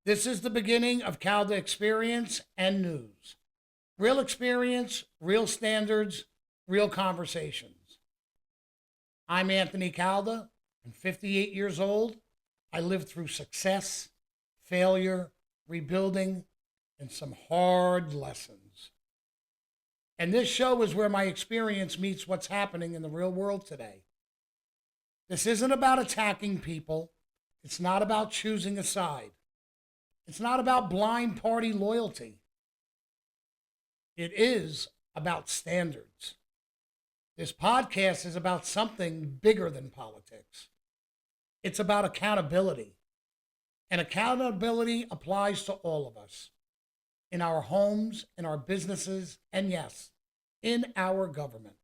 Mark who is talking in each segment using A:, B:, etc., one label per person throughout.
A: This is the beginning of Calda experience and news. Real experience, real standards, real conversations. I'm Anthony Calda. I'm 58 years old. I lived through success, failure, rebuilding, and some hard lessons. And this show is where my experience meets what's happening in the real world today. This isn't about attacking people. It's not about choosing a side. It's not about blind party loyalty. It is about standards. This podcast is about something bigger than politics. It's about accountability. And accountability applies to all of us in our homes, in our businesses, and yes, in our government.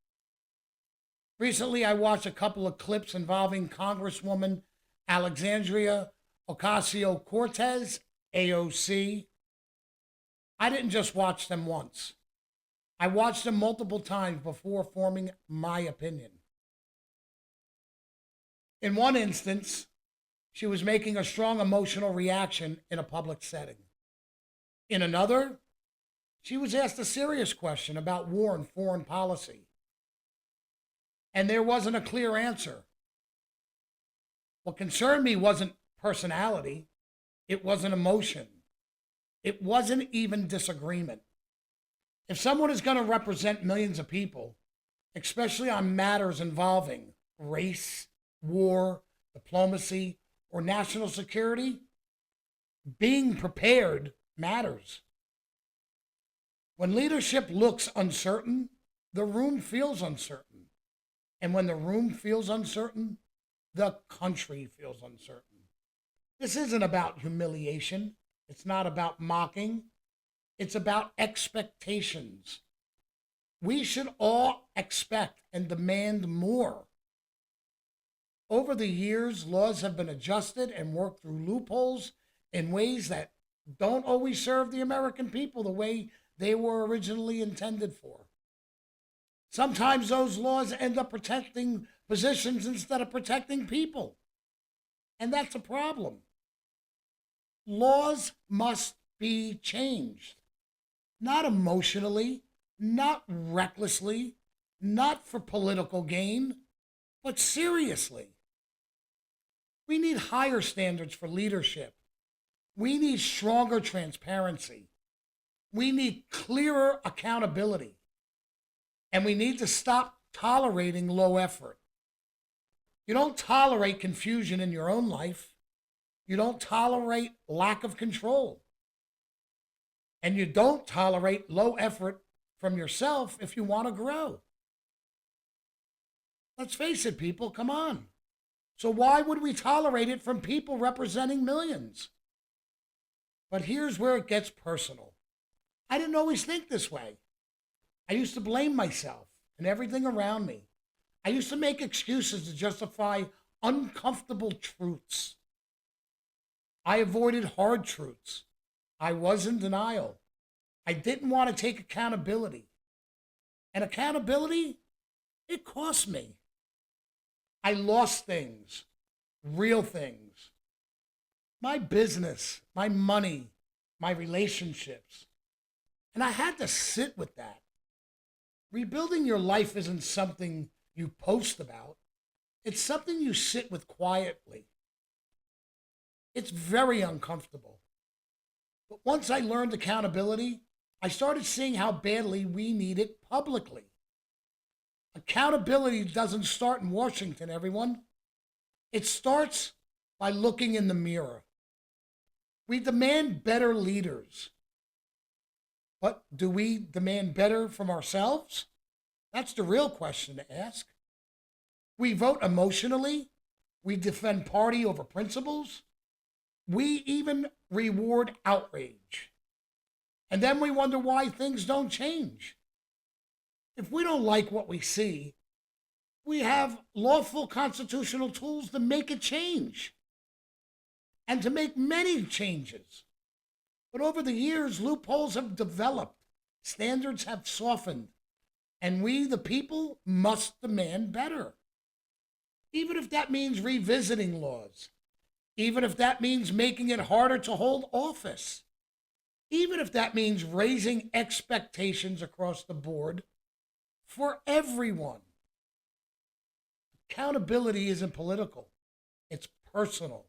A: Recently, I watched a couple of clips involving Congresswoman Alexandria Ocasio-Cortez, AOC. I didn't just watch them once. I watched them multiple times before forming my opinion. In one instance, she was making a strong emotional reaction in a public setting. In another, she was asked a serious question about war and foreign policy. And there wasn't a clear answer. What concerned me wasn't personality, it wasn't emotion. It wasn't even disagreement. If someone is going to represent millions of people, especially on matters involving race, war, diplomacy, or national security, being prepared matters. When leadership looks uncertain, the room feels uncertain. And when the room feels uncertain, the country feels uncertain. This isn't about humiliation. It's not about mocking. It's about expectations. We should all expect and demand more. Over the years, laws have been adjusted and worked through loopholes in ways that don't always serve the American people the way they were originally intended for. Sometimes those laws end up protecting positions instead of protecting people. And that's a problem. Laws must be changed. Not emotionally, not recklessly, not for political gain, but seriously. We need higher standards for leadership. We need stronger transparency. We need clearer accountability. And we need to stop tolerating low effort. You don't tolerate confusion in your own life. You don't tolerate lack of control. And you don't tolerate low effort from yourself if you want to grow. Let's face it, people, come on. So why would we tolerate it from people representing millions? But here's where it gets personal. I didn't always think this way. I used to blame myself and everything around me. I used to make excuses to justify uncomfortable truths. I avoided hard truths. I was in denial. I didn't want to take accountability. And accountability, it cost me. I lost things, real things. My business, my money, my relationships. And I had to sit with that. Rebuilding your life isn't something you post about. It's something you sit with quietly. It's very uncomfortable. But once I learned accountability, I started seeing how badly we need it publicly. Accountability doesn't start in Washington, everyone. It starts by looking in the mirror. We demand better leaders. But do we demand better from ourselves? That's the real question to ask. We vote emotionally. We defend party over principles. We even reward outrage. And then we wonder why things don't change. If we don't like what we see, we have lawful constitutional tools to make it change and to make many changes. But over the years, loopholes have developed, standards have softened, and we, the people, must demand better. Even if that means revisiting laws, even if that means making it harder to hold office, even if that means raising expectations across the board for everyone. Accountability isn't political, it's personal.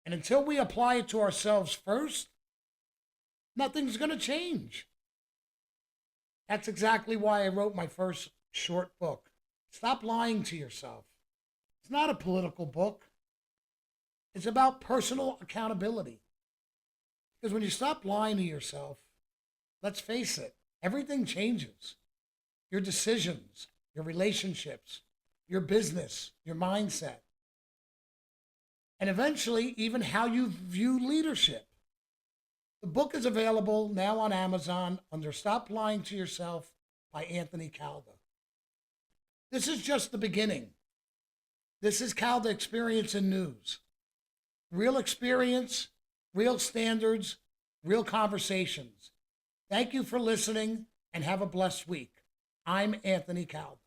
A: And until we apply it to ourselves first, nothing's going to change. That's exactly why I wrote my first short book. Stop lying to yourself. It's not a political book, it's about personal accountability. Because when you stop lying to yourself, let's face it, everything changes. Your decisions, your relationships, your business, your mindset, and eventually even how you view leadership. The book is available now on Amazon under Stop Lying to Yourself by Anthony Calda. This is just the beginning. This is Calda Experience in News. Real experience, real standards, real conversations. Thank you for listening and have a blessed week. I'm Anthony Calda.